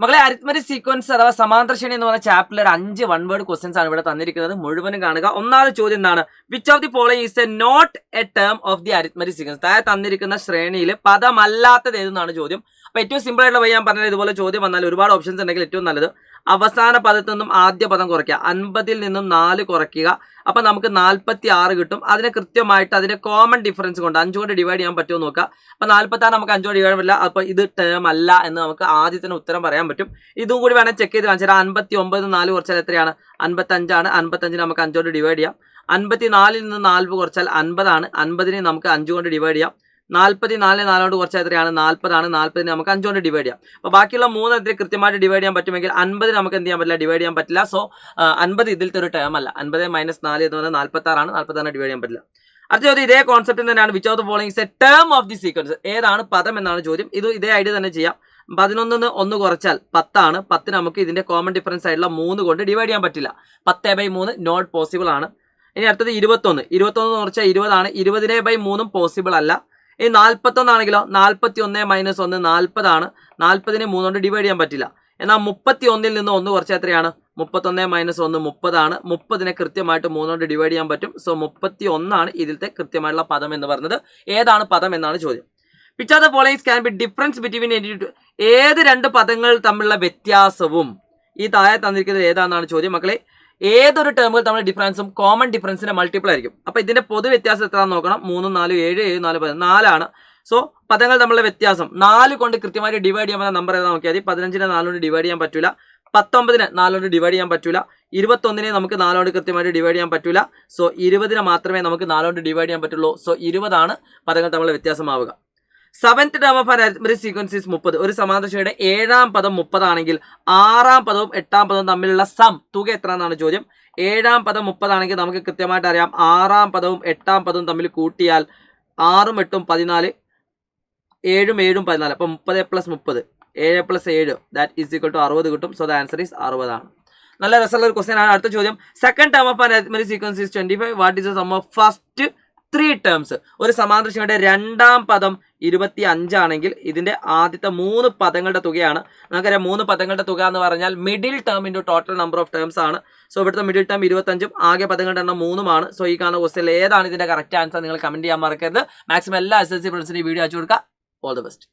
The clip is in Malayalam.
മക്കളെ അരിത്മെറ്റിക് സീക്വൻസ് അഥവാ സമാന്തര ശ്രേണി എന്ന് പറഞ്ഞ ചാപ്റ്ററിൽ ഒരു 5 വൺ വേർഡ് ക്വസ്റ്റ്യൻസ് ആണ് ഇവിടെ തന്നിരിക്കുന്നത്. മുഴുവനും കാണുക. ഒന്നാമത്തെ ചോദ്യം എന്താണ്? Which of the following is a not a term of the arithmetic sequence? താഴെ തന്നിരിക്കുന്ന ശ്രേണിയിൽ പദമല്ലാത്തത് ഏതെന്നാണ് ചോദ്യം. അപ്പൊ ഏറ്റവും സിമ്പിൾ ആയിട്ടുള്ള വഴി ഞാൻ പറഞ്ഞാൽ ഇതുപോലെ ചോദ്യം വന്നാൽ ഒരുപാട് ഓപ്ഷൻസ് ഉണ്ടെങ്കിൽ ഏറ്റവും നല്ലത് അവസാന പദത്തിൽ നിന്നും ആദ്യ പദം കുറയ്ക്കുക. 50 നിന്നും 4 കുറയ്ക്കുക. അപ്പൊ നമുക്ക് 46 കിട്ടും. അതിനെ കൃത്യമായിട്ട് അതിന്റെ കോമൺ ഡിഫറൻസ് കൊണ്ട് 5 കൊണ്ട് ഡിവൈഡ് ചെയ്യാൻ പറ്റുമോ നോക്കുക. അപ്പൊ 46 നമുക്ക് 5 കൊണ്ട് ഡിവൈഡ് പറ്റില്ല. അപ്പൊ ഇത് ടേം അല്ല എന്ന് നമുക്ക് ആദ്യത്തിന് ഉത്തരം പറയാൻ പറ്റും. ഇതും കൂടി വേണം ചെക്ക് ചെയ്ത് കാണിച്ചാൽ 59 4 കുറച്ചാൽ എത്രയാണ്? 55 ആണ്. 55 നമുക്ക് 5 കൊണ്ട് ഡിവൈഡ് ചെയ്യാം. 54 നിന്ന് 4 കുറച്ചാൽ 50 ആണ്. 50 നമുക്ക് 5 കൊണ്ട് ഡിവൈഡ് ചെയ്യാം. 44 4 കൊണ്ട് കുറച്ചാൽ എത്രയാണ്? 40 ആണ്. 40 നമുക്ക് 5 കൊണ്ട് ഡിവൈഡ് ചെയ്യാം. അപ്പോൾ ബാക്കിയുള്ള 3 എത്ര കൃത്യമായിട്ട് ഡിവൈഡ് ചെയ്യാൻ പറ്റുമെങ്കിൽ 50 നമുക്ക് എന്ത് ചെയ്യാൻ പറ്റില്ല? ഡിവൈഡ് ചെയ്യാൻ പറ്റില്ല. സോ 50 ഇതിലത്തെ ഒരു ടേം അല്ല. 50 - 4 എന്ന് പറഞ്ഞാൽ 46 ആണ്. 46 ഡിവൈഡ് ചെയ്യാൻ പറ്റില്ല. അടുത്ത ചോദ്യം ഇതേ കോൺസെപ്റ്റ് തന്നെയാണ്. Which of the following is A term of the sequence? ഏതാണ് പദം എന്നാണ് ചോദ്യം. ഇതേ ഐഡിയ തന്നെ ചെയ്യാം. 11 1 കുറച്ചാൽ 10 ആണ്. 10 നമുക്ക് ഇതിന്റെ കോമൺ ഡിഫറൻസ് ആയിട്ടുള്ള 3 കൊണ്ട് ഡിവൈഡ് ചെയ്യാൻ പറ്റില്ല. 10/3 നോട്ട് പോസിബിൾ ആണ്. ഇനി അടുത്തത് 21 കുറച്ചാൽ 20 ആണ്. 20/3 പോസിബിൾ അല്ല. ഈ 41 ആണെങ്കിലോ 41 - 1 40 ആണ്. 40 3 കൊണ്ട് ഡിവൈഡ് ചെയ്യാൻ പറ്റില്ല. എന്നാൽ 31 നിന്ന് 1 കുറച്ചാൽ എത്രയാണ്? 31 - 1 30 ആണ്. 30 കൃത്യമായിട്ട് 3 കൊണ്ട് ഡിവൈഡ് ചെയ്യാൻ പറ്റും. സോ 31 ആണ് ഇതിലത്തെ കൃത്യമായിട്ടുള്ള പദം എന്ന് പറയുന്നത്. ഏതാണ് പദം എന്നാണ് ചോദ്യം. Which are the followings can be difference between ഏത് രണ്ട് പദങ്ങൾ തമ്മിലുള്ള വ്യത്യാസവും ഈ താഴെ തന്നിരിക്കുന്നത് ഏതാണെന്നാണ് ചോദ്യം. മക്കളെ ഏതൊരു ടേമുകൾ തമ്മിൽ ഡിഫറൻസും കോമൺ ഡിഫറൻസിന്റെ മൾട്ടിപ്പിൾ ആയിരിക്കും. അപ്പൊ ഇതിന്റെ പൊതു വ്യത്യാസം എത്രയാണെന്ന് നോക്കണം. 3 4 7 7 4 10 4 ആണ്. സോ പദങ്ങൾ തമ്മിലുള്ള വ്യത്യാസം 4 കൊണ്ട് കൃത്യമായിട്ട് ഡിവൈഡ് ചെയ്യാൻ പറ്റുന്ന നമ്പർ ഏതാ നോക്കിയാൽ 15 4 കൊണ്ട് ഡിവൈഡ് ചെയ്യാൻ പറ്റില്ല. 19 4 കൊണ്ട് ഡിവൈഡ് ചെയ്യാൻ പറ്റില്ല. 21 നമുക്ക് 4 കൊണ്ട് കൃത്യമായിട്ട് ഡിവൈഡ് ചെയ്യാൻ പറ്റില്ല. സോ 20 മാത്രമേ നമുക്ക് 4 കൊണ്ട് ഡിവൈഡ് ചെയ്യാൻ പറ്റുള്ളൂ. സോ 20 ആണ് പദങ്ങൾ തമ്മിലുള്ള വ്യത്യാസമാവുക. 7th term of an arithmetic sequence is 30. ഒരു സമാന്തര ശ്രേണിയുടെ 7ാം പദം 30 ആണെങ്കിൽ 6ാം പദവും 8ാം പദവും തമ്മിലുള്ള സം തുക എത്ര എന്നാണ് ചോദ്യം. 7ാം പദം 30 ആണെങ്കിൽ നമുക്ക് കൃത്യമായിട്ട് അറിയാം 6ാം പദവും 8ാം പദവും തമ്മിൽ കൂട്ടിയാൽ 6ഉം 8ഉം 14, 7ഉം 7ഉം 14. അപ്പം 30 + 30 7 + 7 ദാറ്റ് ഈസ് ഈക്വൽ ടു 60 കിട്ടും. സോ ദ ആൻസർ ഈസ് 60 ആണ്. നല്ല രസമുള്ള ഒരു ക്വസ്റ്റ്യൻ ആണ്. അടുത്ത ചോദ്യം second term of an arithmetic sequence is 25. What is the sum of first 3 terms? ഒരു സമാന്തര ശ്രേണിയുടെ 2ാം പദം 25 ആണെങ്കിൽ ഇതിന്റെ ആദ്യത്തെ 3 പദങ്ങളുടെ തുകയാണ്. നമുക്കറിയാം 3 പദങ്ങളുടെ തുക എന്ന് പറഞ്ഞാൽ middle term into total number of terms ആണ്. സോ ഇവിടുത്തെ മിഡിൽ ടേം 25ഉം ആകെ പദങ്ങളുടെ എണ്ണം 3ഉമാണ്. സോ ഈ കാണുന്ന ക്വസ്റ്റ്യനിൽ ഏതാണ് ഇതിന്റെ കറക്റ്റ് ആൻസർ നിങ്ങൾ കമന്റ് ചെയ്യാൻ മറക്കരുത്. മാക്സിമം എല്ലാ SSLC ഫ്രണ്ട്സിനും വീഡിയോ അയച്ചു കൊടുക്കുക. All the best.